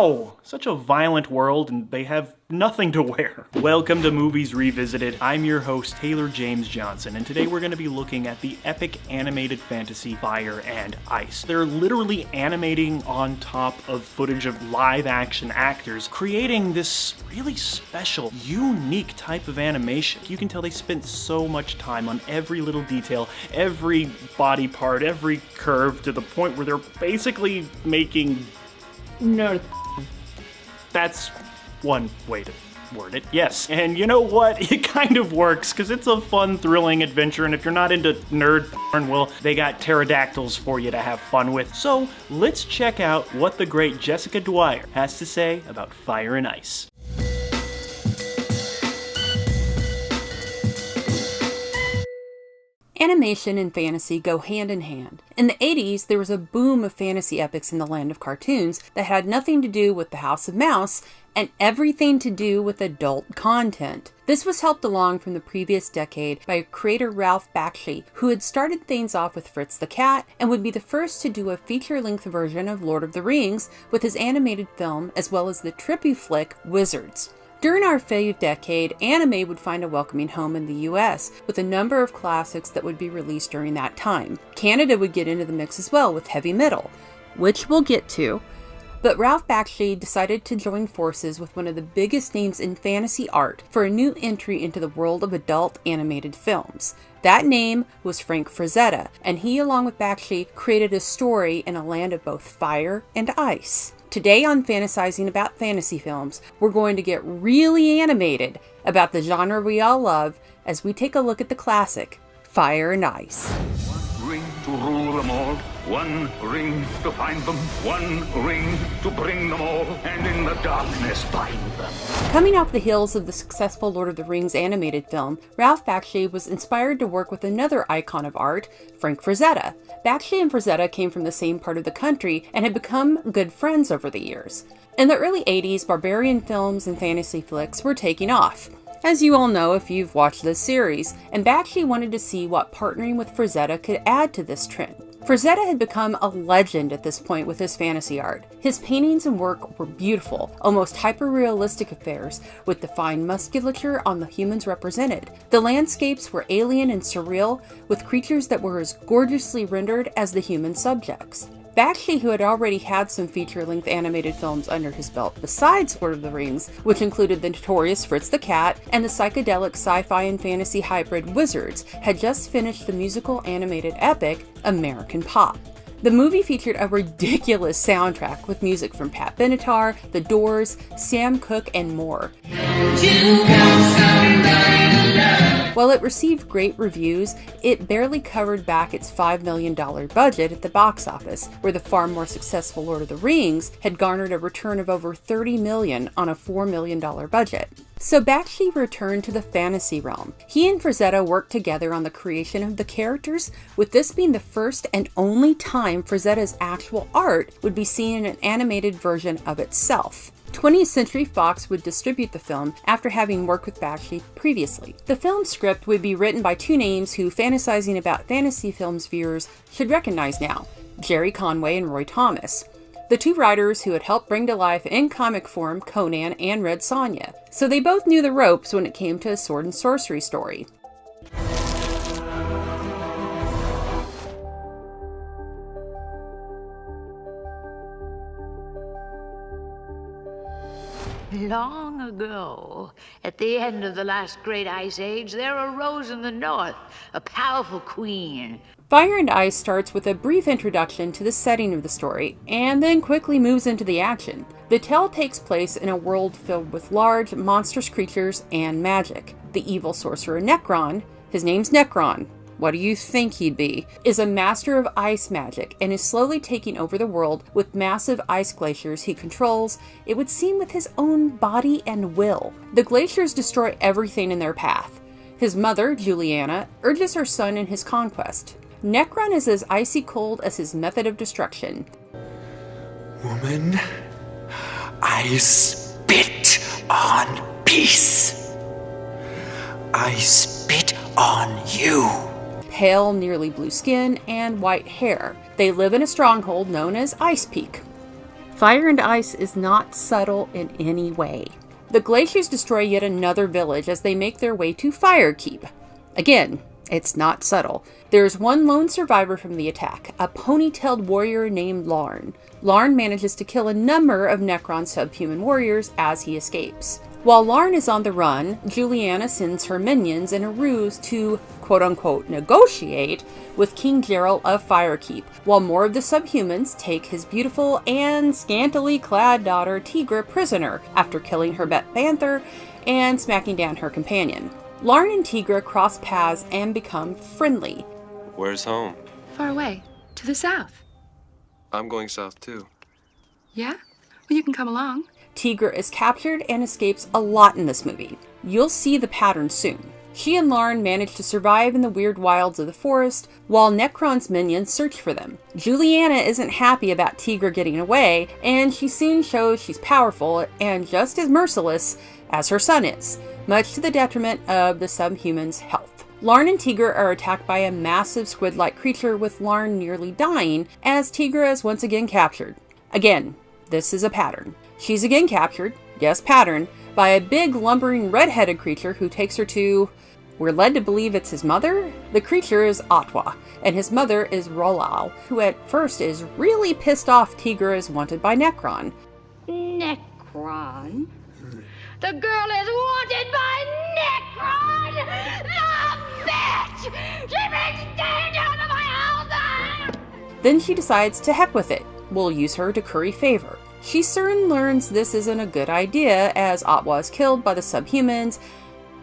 Ow! Such a violent world, and they have nothing to wear. Welcome to Movies Revisited. I'm your host, Taylor James Johnson, and today we're going to be looking at the epic animated fantasy Fire and Ice. They're literally animating on top of footage of live-action actors, creating this really special, unique type of animation. You can tell they spent so much time on every little detail, every body part, every curve, to the point where they're basically making That's one way to word it, yes. And you know what? It kind of works, because it's a fun, thrilling adventure, and if you're not into nerd porn, well, they got pterodactyls for you to have fun with. So let's check out what the great Jessica Dwyer has to say about Fire and Ice. Animation and fantasy go hand in hand. In the 80s, there was a boom of fantasy epics in the land of cartoons that had nothing to do with the House of Mouse and everything to do with adult content. This was helped along from the previous decade by creator Ralph Bakshi, who had started things off with Fritz the Cat and would be the first to do a feature-length version of Lord of the Rings with his animated film, as well as the trippy flick Wizards. During our fave decade, anime would find a welcoming home in the US, with a number of classics that would be released during that time. Canada would get into the mix as well with heavy metal, which we'll get to. But Ralph Bakshi decided to join forces with one of the biggest names in fantasy art for a new entry into the world of adult animated films. That name was Frank Frazetta, and he, along with Bakshi, created a story in a land of both fire and ice. Today on Fantasizing About Fantasy Films, we're going to get really animated about the genre we all love as we take a look at the classic, Fire and Ice. One ring to rule them all, one ring to find them, one ring to bring them all, and in the darkness bind them. Coming off the heels of the successful Lord of the Rings animated film, Ralph Bakshi was inspired to work with another icon of art, Frank Frazetta. Bakshi and Frazetta came from the same part of the country and had become good friends over the years. In the early 80s, barbarian films and fantasy flicks were taking off, as you all know if you've watched this series, and Bakshi wanted to see what partnering with Frazetta could add to this trend. Frazetta had become a legend at this point with his fantasy art. His paintings and work were beautiful, almost hyper-realistic affairs with defined musculature on the humans represented. The landscapes were alien and surreal, with creatures that were as gorgeously rendered as the human subjects. Bakshi, who had already had some feature-length animated films under his belt besides Lord of the Rings, which included the notorious Fritz the Cat and the psychedelic sci-fi and fantasy hybrid Wizards, had just finished the musical animated epic American Pop. The movie featured a ridiculous soundtrack with music from Pat Benatar, The Doors, Sam Cooke, and more. While it received great reviews, it barely covered back its $5 million budget at the box office, where the far more successful Lord of the Rings had garnered a return of over $30 million on a $4 million budget. So Bakshi returned to the fantasy realm. He and Frazetta worked together on the creation of the characters, with this being the first and only time Frazetta's actual art would be seen in an animated version of itself. 20th Century Fox would distribute the film after having worked with Bakshi previously. The film script would be written by two names who Fantasizing About Fantasy Films viewers should recognize now, Jerry Conway and Roy Thomas, the two writers who had helped bring to life in comic form Conan and Red Sonja. So they both knew the ropes when it came to a sword and sorcery story. Long ago, at the end of the last great ice age, there arose in the north a powerful queen. Fire and Ice starts with a brief introduction to the setting of the story, and then quickly moves into the action. The tale takes place in a world filled with large, monstrous creatures and magic. The evil sorcerer Necron, his name's Necron, what do you think he'd be, is a master of ice magic and is slowly taking over the world with massive ice glaciers he controls, it would seem with his own body and will. The glaciers destroy everything in their path. His mother, Juliana, urges her son in his conquest. Necron is as icy cold as his method of destruction. Woman, I spit on peace. I spit on you. Pale, nearly blue skin and white hair. They live in a stronghold known as Ice Peak. Fire and ice is not subtle in any way. The glaciers destroy yet another village as they make their way to Firekeep. Again, it's not subtle. There's one lone survivor from the attack, a ponytailed warrior named Larn. Larn manages to kill a number of Necron's subhuman warriors as he escapes. While Larn is on the run, Juliana sends her minions in a ruse to quote-unquote negotiate with King Geralt of Firekeep, while more of the subhumans take his beautiful and scantily clad daughter Tigra prisoner after killing her pet panther and smacking down her companion. Larn and Tigra cross paths and become friendly. Where's home? Far away. To the south. I'm going south too. Yeah? Well, you can come along. Tigra is captured and escapes a lot in this movie. You'll see the pattern soon. She and Larn manage to survive in the weird wilds of the forest, while Necron's minions search for them. Juliana isn't happy about Tigra getting away, and she soon shows she's powerful and just as merciless as her son is, much to the detriment of the subhuman's health. Larn and Tigra are attacked by a massive squid-like creature, with Larn nearly dying as Tigra is once again captured. Again, this is a pattern. She's again captured, yes pattern, by a big lumbering red-headed creature who takes her to... We're led to believe it's his mother? The creature is Atwa, and his mother is Rolal, who at first is really pissed off Tigra is wanted by Necron. Necron? The girl is wanted by Necron! The bitch! She brings danger to my house! Then she decides to heck with it. We'll use her to curry favor. She soon learns this isn't a good idea, as Atwa is killed by the subhumans,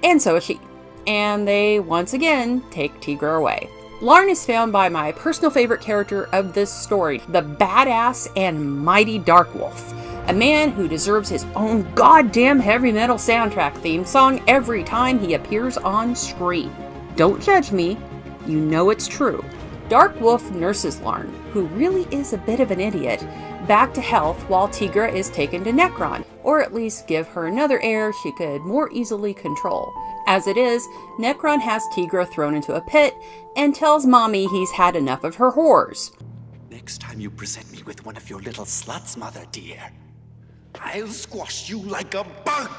and so is she. And they once again take Tigra away. Larn is found by my personal favorite character of this story, the badass and mighty Darkwolf, a man who deserves his own goddamn heavy metal soundtrack theme song every time he appears on screen. Don't judge me, you know it's true. Darkwolf nurses Larn, who really is a bit of an idiot, back to health while Tigra is taken to Necron, or at least give her another heir she could more easily control. As it is, Necron has Tigra thrown into a pit and tells Mommy he's had enough of her whores. Next time you present me with one of your little sluts, mother dear, I'll squash you like a bug!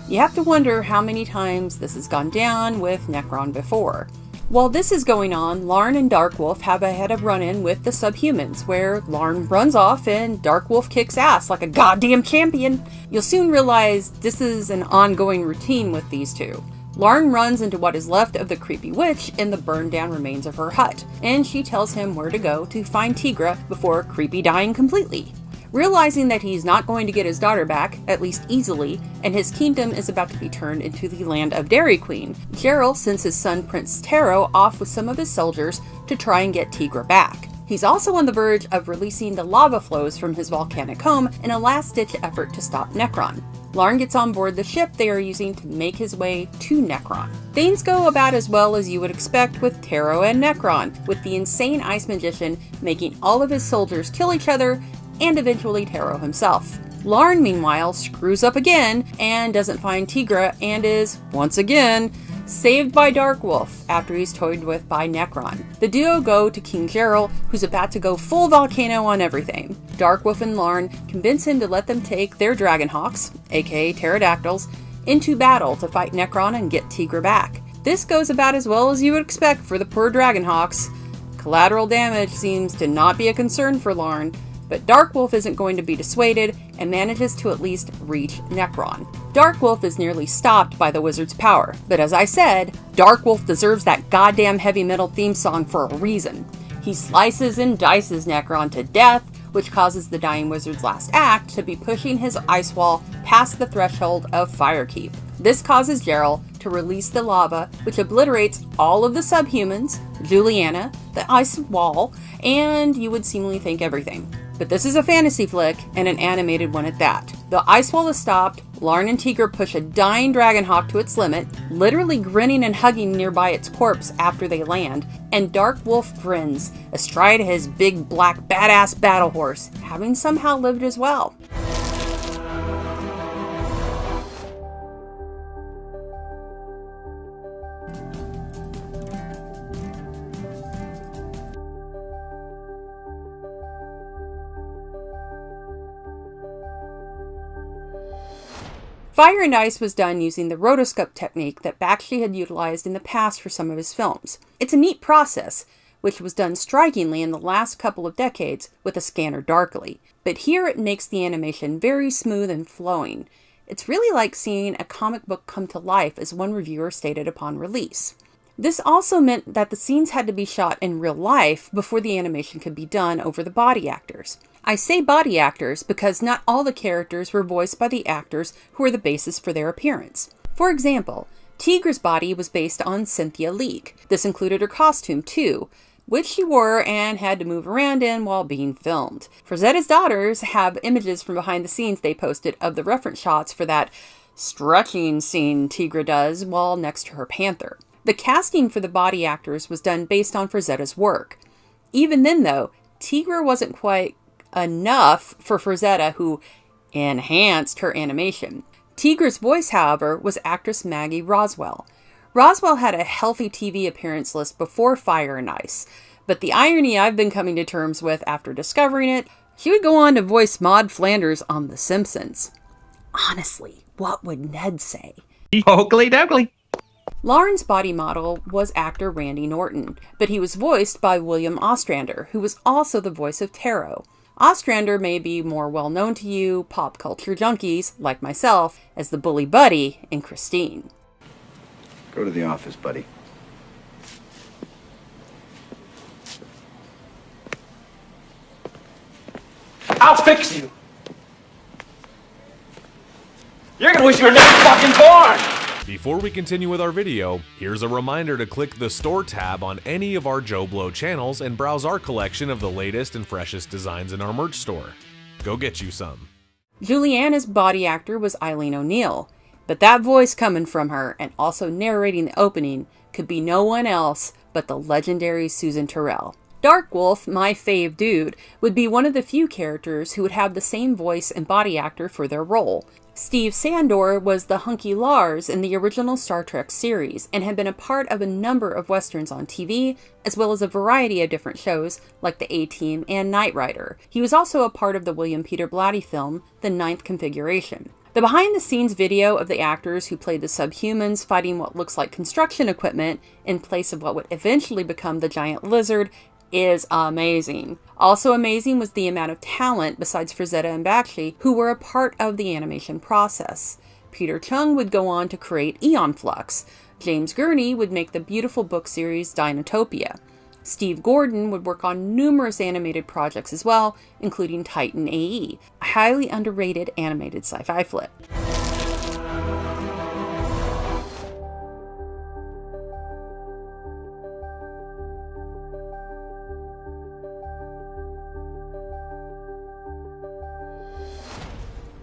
You have to wonder how many times this has gone down with Necron before. While this is going on, Larn and Darkwolf have a head of run-in with the subhumans, where Larn runs off and Darkwolf kicks ass like a goddamn champion. You'll soon realize this is an ongoing routine with these two. Larn runs into what is left of the creepy witch in the burned down remains of her hut, and she tells him where to go to find Tigra before creepy dying completely. Realizing that he's not going to get his daughter back, at least easily, and his kingdom is about to be turned into the land of Dairy Queen, Geralt sends his son Prince Taro off with some of his soldiers to try and get Tigra back. He's also on the verge of releasing the lava flows from his volcanic home in a last-ditch effort to stop Necron. Larn gets on board the ship they are using to make his way to Necron. Things go about as well as you would expect with Taro and Necron, with the insane ice magician making all of his soldiers kill each other, and eventually Taro himself. Larn, meanwhile, screws up again and doesn't find Tigra and is, once again, saved by Darkwolf after he's toyed with by Necron. The duo go to King Geralt, who's about to go full volcano on everything. Darkwolf and Larn convince him to let them take their Dragonhawks, aka pterodactyls, into battle to fight Necron and get Tigra back. This goes about as well as you would expect for the poor Dragonhawks. Collateral damage seems to not be a concern for Larn, but Darkwolf isn't going to be dissuaded and manages to at least reach Necron. Darkwolf is nearly stopped by the wizard's power, but as I said, Darkwolf deserves that goddamn heavy metal theme song for a reason. He slices and dices Necron to death, which causes the dying wizard's last act to be pushing his ice wall past the threshold of Firekeep. This causes Geralt to release the lava, which obliterates all of the subhumans, Juliana, the ice wall, and you would seemingly think everything. But this is a fantasy flick, and an animated one at that. The ice wall is stopped, Larn and Tigra push a dying Dragonhawk to its limit, literally grinning and hugging nearby its corpse after they land, and Darkwolf grins, astride his big black badass battle horse, having somehow lived as well. Fire and Ice was done using the rotoscope technique that Bakshi had utilized in the past for some of his films. It's a neat process, which was done strikingly in the last couple of decades with a scanner darkly. But here it makes the animation very smooth and flowing. It's really like seeing a comic book come to life, as one reviewer stated upon release. This also meant that the scenes had to be shot in real life before the animation could be done over the body actors. I say body actors because not all the characters were voiced by the actors who were the basis for their appearance. For example, Tigra's body was based on Cynthia Leek. This included her costume too, which she wore and had to move around in while being filmed. Frazetta's daughters have images from behind the scenes they posted of the reference shots for that stretching scene Tigra does while next to her panther. The casting for the body actors was done based on Frazetta's work. Even then though, Tigra wasn't quite enough for Frazetta, who enhanced her animation. Tigra's voice, however, was actress Maggie Roswell. Roswell had a healthy TV appearance list before Fire and Ice, but the irony I've been coming to terms with after discovering it, she would go on to voice Maude Flanders on The Simpsons. Honestly, what would Ned say? Oakley dokley. Lauren's body model was actor Randy Norton, but he was voiced by William Ostrander, who was also the voice of Taro. Ostrander may be more well known to you pop culture junkies, like myself, as the bully Buddy in Christine. Go to the office, buddy. I'll fix you. You're gonna wish you were never fucking born! Before we continue with our video, here's a reminder to click the Store tab on any of our Joe Blow channels and browse our collection of the latest and freshest designs in our merch store. Go get you some. Juliana's body actor was Eileen O'Neill, but that voice coming from her and also narrating the opening could be no one else but the legendary Susan Terrell. Darkwolf, my fave dude, would be one of the few characters who would have the same voice and body actor for their role. Steve Sandor was the hunky Lars in the original Star Trek series and had been a part of a number of westerns on TV, as well as a variety of different shows like The A-Team and Knight Rider. He was also a part of the William Peter Blatty film, The Ninth Configuration. The behind-the-scenes video of the actors who played the subhumans fighting what looks like construction equipment in place of what would eventually become the giant lizard is amazing. Also amazing was the amount of talent besides Frazetta and Bakshi who were a part of the animation process. Peter Chung would go on to create Aeon Flux. James Gurney would make the beautiful book series Dinotopia. Steve Gordon would work on numerous animated projects as well, including Titan AE, a highly underrated animated sci-fi flick.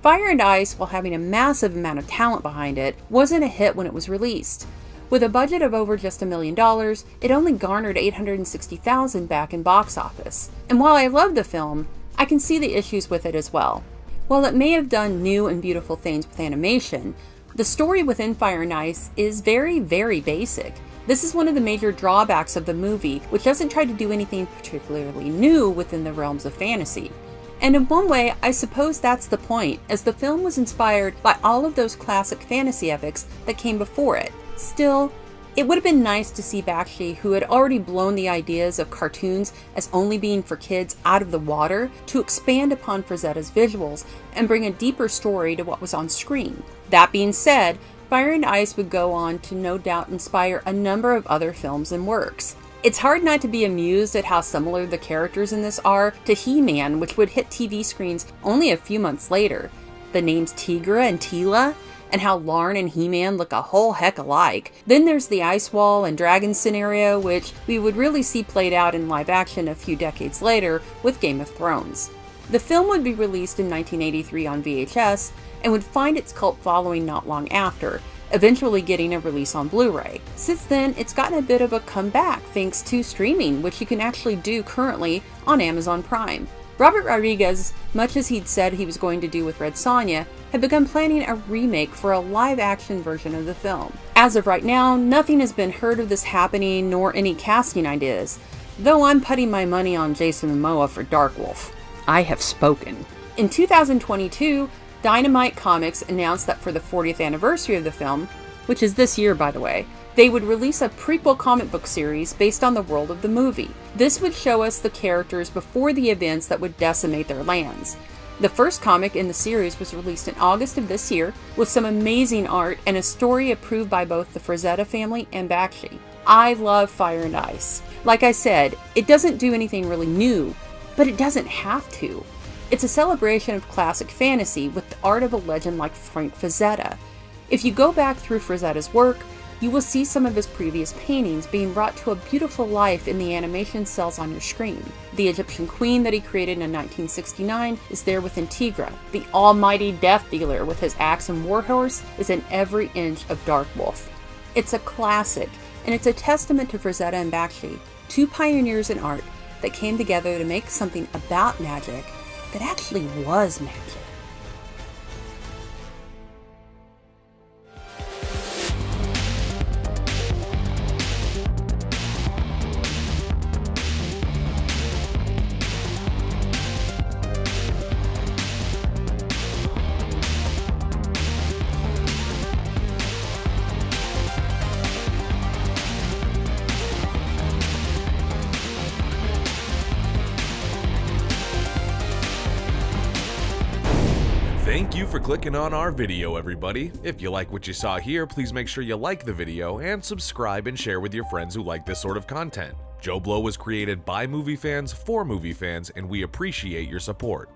Fire and Ice, while having a massive amount of talent behind it, wasn't a hit when it was released. With a budget of over just $1 million, it only garnered $860,000 back in box office. And while I love the film, I can see the issues with it as well. While it may have done new and beautiful things with animation, the story within Fire and Ice is very, very basic. This is one of the major drawbacks of the movie, which doesn't try to do anything particularly new within the realms of fantasy. And in one way, I suppose that's the point, as the film was inspired by all of those classic fantasy epics that came before it. Still, it would have been nice to see Bakshi, who had already blown the ideas of cartoons as only being for kids out of the water, to expand upon Frazetta's visuals and bring a deeper story to what was on screen. That being said, Fire and Ice would go on to no doubt inspire a number of other films and works. It's hard not to be amused at how similar the characters in this are to He-Man, which would hit TV screens only a few months later. The names Tigra and Teela, and how Larn and He-Man look a whole heck alike. Then there's the Ice Wall and Dragon scenario, which we would really see played out in live action a few decades later with Game of Thrones. The film would be released in 1983 on VHS, and would find its cult following not long after, eventually getting a release on Blu-ray. Since then, it's gotten a bit of a comeback thanks to streaming, which you can actually do currently on Amazon Prime. Robert Rodriguez, much as he'd said he was going to do with Red Sonja, had begun planning a remake for a live-action version of the film. As of right now, nothing has been heard of this happening, nor any casting ideas, though I'm putting my money on Jason Momoa for Darkwolf. I have spoken. In 2022, Dynamite Comics announced that for the 40th anniversary of the film, which is this year by the way, they would release a prequel comic book series based on the world of the movie. This would show us the characters before the events that would decimate their lands. The first comic in the series was released in August of this year with some amazing art and a story approved by both the Frazetta family and Bakshi. I love Fire and Ice. Like I said, it doesn't do anything really new, but it doesn't have to. It's a celebration of classic fantasy with the art of a legend like Frank Frazetta. If you go back through Frazetta's work, you will see some of his previous paintings being brought to a beautiful life in the animation cells on your screen. The Egyptian queen that he created in 1969 is there with Integra. The almighty death dealer with his axe and warhorse is in every inch of Darkwolf. It's a classic, and it's a testament to Frazetta and Bakshi, two pioneers in art that came together to make something about magic that actually was magic. Thank you for clicking on our video, everybody. If you like what you saw here, please make sure you like the video and subscribe and share with your friends who like this sort of content. Joe Blow was created by movie fans for movie fans, and we appreciate your support.